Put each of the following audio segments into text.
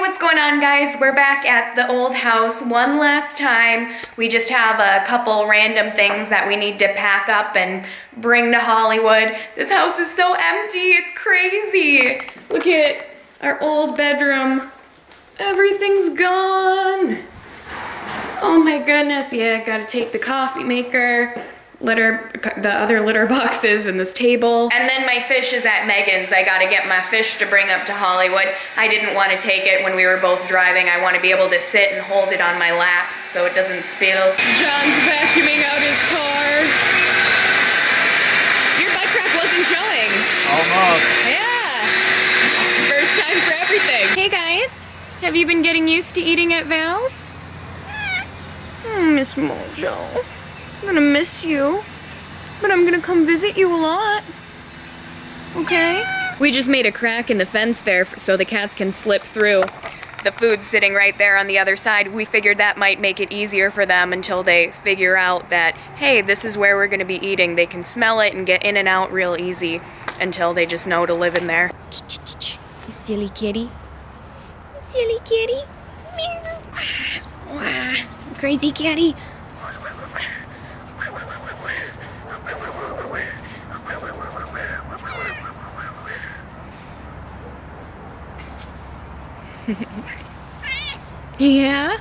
what's going on, guys? We're back at the old house one last time. We just have a couple random things that we need to pack up and bring to Hollywood. This house is so empty, it's crazy. Look at our old bedroom. Everything's gone. Oh my goodness, yeah, gotta take the coffee maker, the other litter boxes and this table. And then my fish is at Megan's. I gotta get my fish to bring up to Hollywood. I didn't want to take it when we were both driving. I want to be able to sit and hold it on my lap so it doesn't spill. John's vacuuming out his car. Your butt crack wasn't showing. Almost. Yeah. First time for everything. Hey guys, have you been getting used to eating at Val's? Miss Mojo. I'm gonna miss you, but I'm gonna come visit you a lot. Okay? We just made a crack in the fence there so the cats can slip through. The food's sitting right there on the other side. We figured that might make it easier for them until they figure out that, hey, this is where we're gonna be eating. They can smell it and get in and out real easy until they just know to live in there. You silly kitty. You silly kitty. Meow. Crazy kitty. Yeah?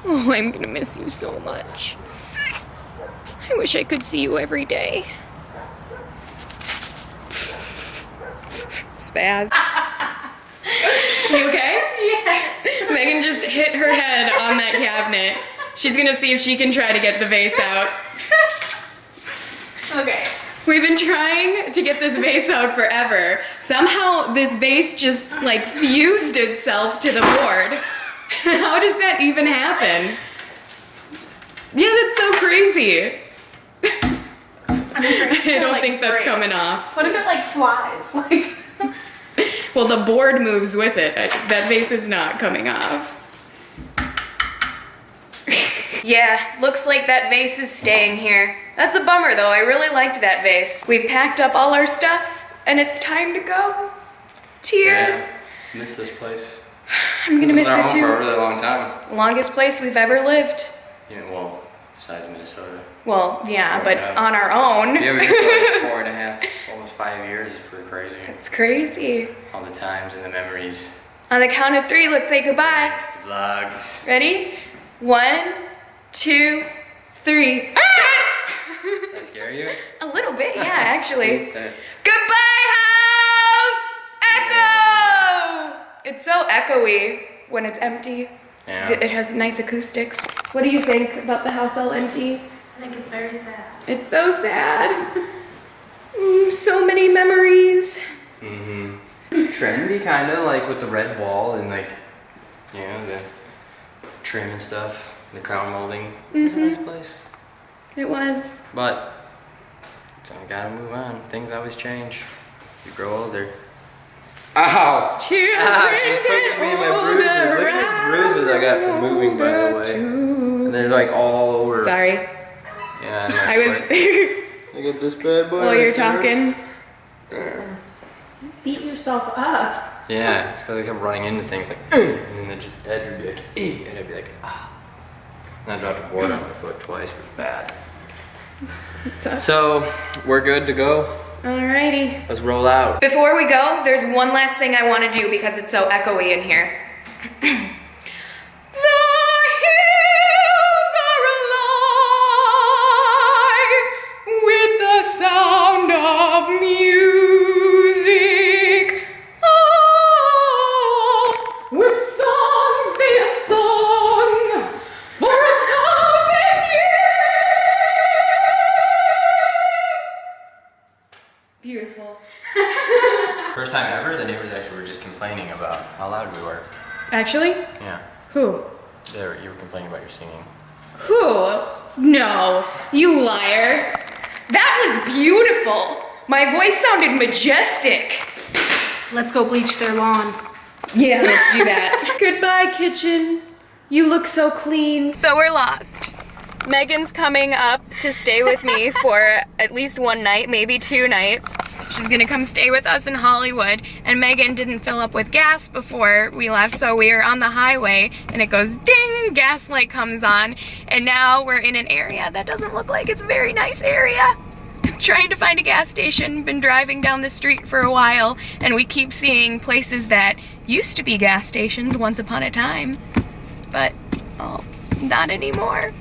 Oh, I'm gonna miss you so much. I wish I could see you every day. Spaz. You okay? Yes. Megan just hit her head on that cabinet. She's gonna see if she can try to get the vase out. Okay. We've been trying to get this vase out forever. Somehow this vase just like fused itself to the board. How does that even happen? Yeah, that's so crazy. I don't think that's coming off. What if it like flies? Like. Well, the board moves with it. That vase is not coming off. Yeah, looks like that vase is staying here. That's a bummer though, I really liked that vase. We've packed up all our stuff and it's time to go. Tear. Yeah, miss this place. I'm gonna miss it too. This is our home for a really long time. Longest place we've ever lived. Yeah, well, besides Minnesota. Well, yeah, but on our own. Yeah, we did for like 4.5, almost 5 years. It's pretty crazy. It's crazy. All the times and the memories. On the count of 3, let's say goodbye. Thanks to vlogs. Ready? 1, 2, 3. Did I scare you? A little bit, yeah, actually. Okay. Goodbye, house! Echo! It's so echoey when it's empty. Yeah. It has nice acoustics. What do you think about the house all empty? I think it's very sad. It's so sad. So many memories. Mm-hmm. Trendy, kind of, like with the red wall and like, you know, the trim and stuff. The crown molding. It's a nice place. It was. But, so I gotta move on. Things always change. You grow older. Ow! Children She's punched me in my bruises. Look at these bruises I got from moving, by the way. And they're like all over. Sorry. Yeah, I was. Look at this bad boy. While you're talking. Beat yourself up. Yeah, it's because I kept running into things like, and then the edge would be like, and I'd be like, ah. And I dropped a board on my foot twice, it was bad. So, we're good to go. Alrighty. Let's roll out. Before we go, there's one last thing I want to do because it's so echoey in here. The hills are alive with the sound of music. Oh, with songs they have sung for 1,000 years. Beautiful. First time ever, the neighbors actually were just complaining about how loud we were. Actually? Yeah. Who? You were complaining about your singing. Who? No, you liar. That was beautiful. My voice sounded majestic. Let's go bleach their lawn. Yeah, let's do that. Goodbye, kitchen. You look so clean. So we're lost. Megan's coming up to stay with me for at least one night, maybe 2 nights. She's gonna come stay with us in Hollywood. And Megan didn't fill up with gas before we left, so we were on the highway and it goes ding, gas light comes on. And now we're in an area that doesn't look like it's a very nice area. Trying to find a gas station, been driving down the street for a while, and we keep seeing places that used to be gas stations once upon a time, but not anymore.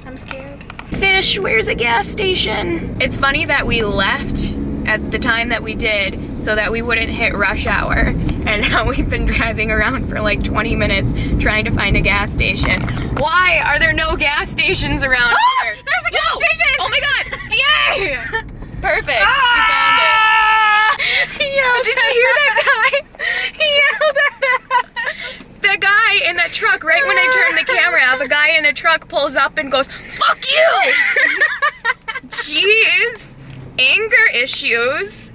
I'm scared. Fish, where's a gas station? It's funny that we left at the time that we did so that we wouldn't hit rush hour, and now we've been driving around for like 20 minutes trying to find a gas station. Why are there no gas stations around here? There's a gas station! Oh my god! Yay! Perfect. We found it. Did you hear that guy? He yelled at us. The guy in that truck, right when I turned the camera off, a guy in a truck pulls up and goes, "Fuck you!" Jeez. Anger issues.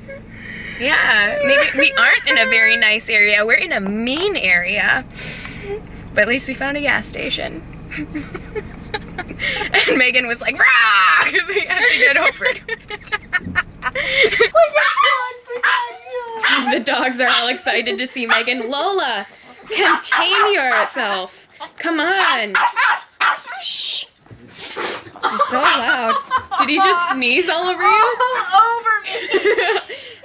Yeah, maybe we aren't in a very nice area. We're in a mean area. But at least we found a gas station. And Megan was like, "Rah!" Because we had to get over it. The dogs are all excited to see Megan. Lola, contain yourself. Come on. Shh. You're so loud. Did he just sneeze all over you? All over me.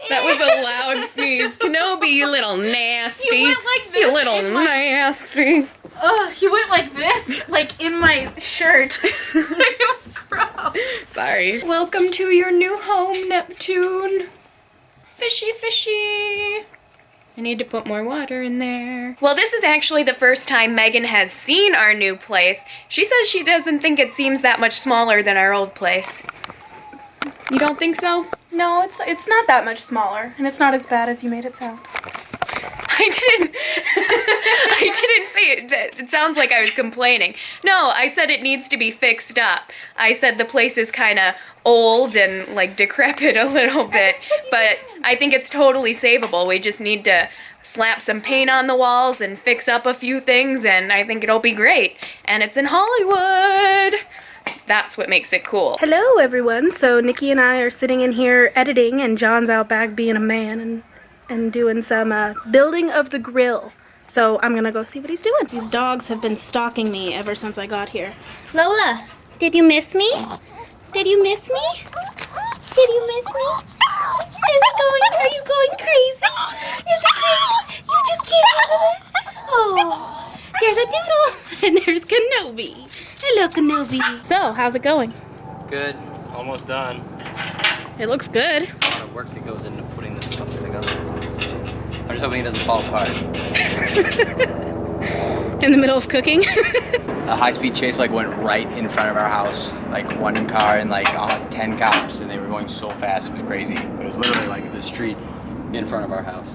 That was a loud sneeze. Kenobi, you little nasty. He went like this You little in my- nasty. He went like this, like in my shirt. It was gross. Sorry. Welcome to your new home, Neptune. Fishy, fishy. I need to put more water in there. Well, this is actually the first time Megan has seen our new place. She says she doesn't think it seems that much smaller than our old place. You don't think so? No, it's not that much smaller, and it's not as bad as you made it sound. I didn't say it. It sounds like I was complaining. No, I said it needs to be fixed up. I said the place is kind of old and like decrepit a little bit, but I think it's totally savable. We just need to slap some paint on the walls and fix up a few things, and I think it'll be great. And it's in Hollywood. That's what makes it cool. Hello, everyone. So Nikki and I are sitting in here editing, and John's out back being a man and doing some building of the grill. So I'm gonna go see what he's doing. These dogs have been stalking me ever since I got here. Lola, did you miss me? Did you miss me? Did you miss me? Are you going crazy? Is it crazy? You just can't handle it? Oh, there's a doodle and there's Kenobi. Hello, Kenobi. So, how's it going? Good. Almost done. It looks good. A lot of work that goes into putting this stuff together. I'm just hoping it doesn't fall apart. In the middle of cooking. A high-speed chase went right in front of our house, like one car and 10 cops, and they were going so fast, it was crazy. It was literally like the street in front of our house.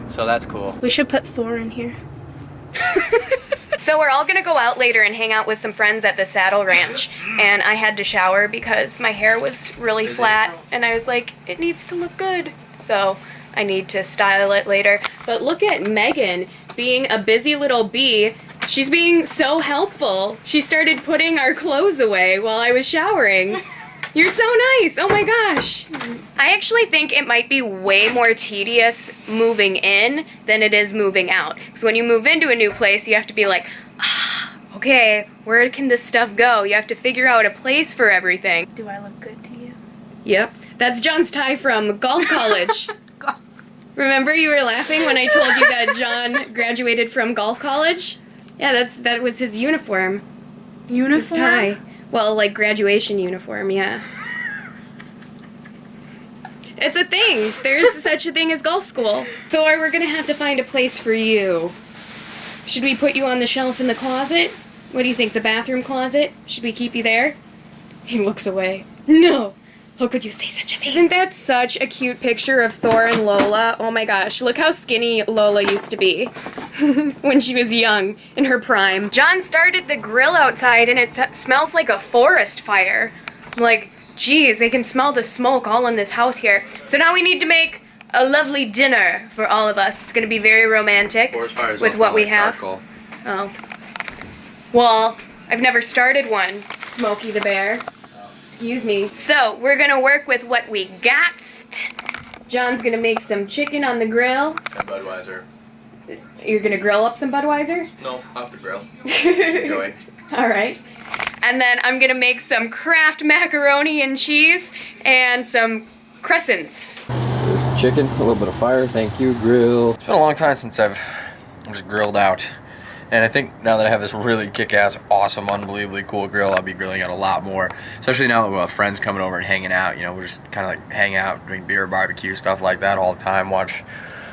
So that's cool. We should put Thor in here. So we're all gonna go out later and hang out with some friends at the Saddle Ranch, and I had to shower because my hair was really flat, and I was like, it needs to look good. So I need to style it later. But look at Megan being a busy little bee. She's being so helpful. She started putting our clothes away while I was showering. You're so nice. Oh my gosh. I actually think it might be way more tedious moving in than it is moving out. Because when you move into a new place, you have to be like, okay, where can this stuff go? You have to figure out a place for everything. Do I look good to you? Yep. That's John's tie from golf college. Remember you were laughing when I told you that John graduated from golf college? Yeah, that was his uniform. His tie. Well, like graduation uniform, yeah. It's a thing. There's such a thing as golf school. Thor, we're gonna have to find a place for you. Should we put you on the shelf in the closet? What do you think, the bathroom closet? Should we keep you there? He looks away. No! How could you say such a thing? Isn't that such a cute picture of Thor and Lola? Oh my gosh, look how skinny Lola used to be when she was young, in her prime. John started the grill outside and it smells like a forest fire. Like, geez, they can smell the smoke all in this house here. So now we need to make a lovely dinner for all of us. It's gonna be very romantic with what we have. Charcoal. Oh. Well, I've never started one, Smokey the Bear. Excuse me. So, we're gonna work with what we got. John's gonna make some chicken on the grill. Budweiser. You're gonna grill up some Budweiser? No, off the grill. Enjoy. Alright. And then I'm gonna make some Kraft macaroni and cheese and some crescents. There's chicken, a little bit of fire, thank you, grill. It's been a long time since I've just grilled out. And I think now that I have this really kick-ass, awesome, unbelievably cool grill, I'll be grilling out a lot more. Especially now that we have friends coming over and hanging out. You know, we're just kind of like hang out, drink beer, barbecue, stuff like that all the time. Watch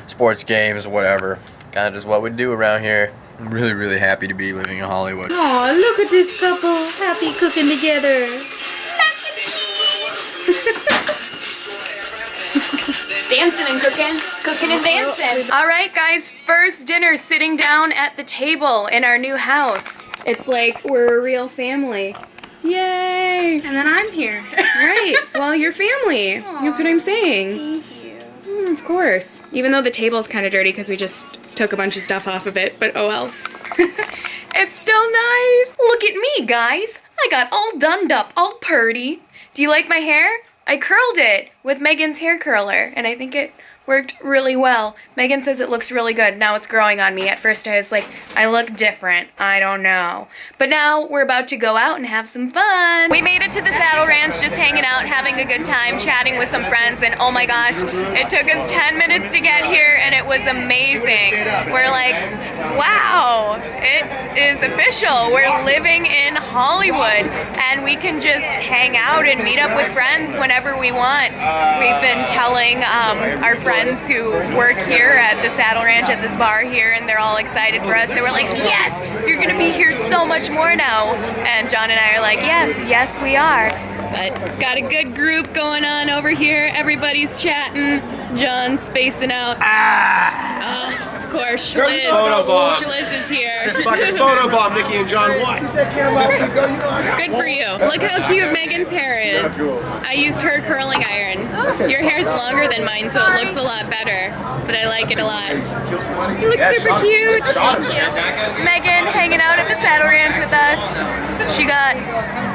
sports games, whatever. Kind of just what we do around here. I'm really, really happy to be living in Hollywood. Aw, look at this couple happy cooking together. Dancing and cooking and dancing. All right, guys, first dinner sitting down at the table in our new house. It's like we're a real family. Yay! And then I'm here. Right, well, you're family. That's what I'm saying. Thank you. Of course. Even though the table's kind of dirty because we just took a bunch of stuff off of it, but oh well. It's still nice. Look at me, guys. I got all done up, all purty. Do you like my hair? I curled it with Megan's hair curler, and I think it worked really well. Megan says it looks really good. Now it's growing on me. At first I was like, I look different. I don't know. But now we're about to go out and have some fun. We made it to the Saddle Ranch, just hanging out, having a good time, chatting with some friends, and oh my gosh, it took us 10 minutes to get here, and it was amazing. We're like, wow, it is official. We're living in Hollywood, and we can just hang out and meet up with friends whenever we want. We've been telling our friends who work here at the Saddle Ranch at this bar here, and they're all excited for us. They were like, yes, you're gonna be here so much more now. And John and I are like, yes, we are. But got a good group going on over here. Everybody's chatting. John's spacing out. Of course, Schliz. Schliz is here. This fucking photo bomb, Nikki and John won. Good for you. Look how cute Megan's hair is. I used her curling iron. Your hair's longer than mine, so it looks a lot better. But I like it a lot. You look super cute. Megan hanging out at the Saddle Ranch with us. She got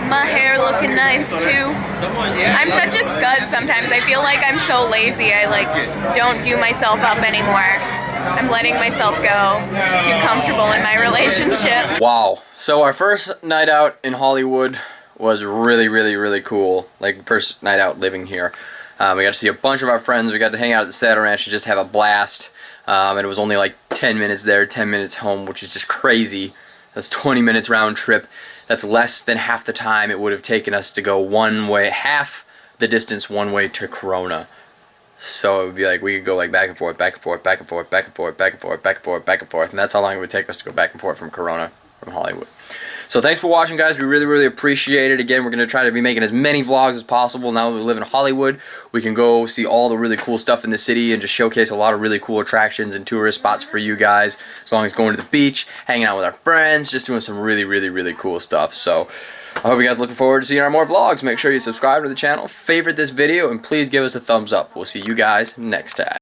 my hair looking nice too. I'm such a scuzz sometimes. I feel like I'm so lazy. I like don't do myself up anymore. I'm letting myself go. Too comfortable in my relationship. Wow. So our first night out in Hollywood was really, really, really cool. Like, first night out living here. We got to see a bunch of our friends. We got to hang out at the Saddle Ranch and just have a blast. And it was only like 10 minutes there, 10 minutes home, which is just crazy. That's 20 minutes round trip. That's less than half the time it would have taken us to go one way, half the distance one way to Corona. So it would be like we could go like back and forth, back and forth, back and forth, back and forth, back and forth, back and forth, back and forth, and that's how long it would take us to go back and forth from Corona, from Hollywood. So thanks for watching, guys. We really, really appreciate it. Again, we're going to try to be making as many vlogs as possible. Now that we live in Hollywood, we can go see all the really cool stuff in the city and just showcase a lot of really cool attractions and tourist spots for you guys, as long as going to the beach, hanging out with our friends, just doing some really, really, really cool stuff. So I hope you guys are looking forward to seeing our more vlogs. Make sure you subscribe to the channel, favorite this video, and please give us a thumbs up. We'll see you guys next time.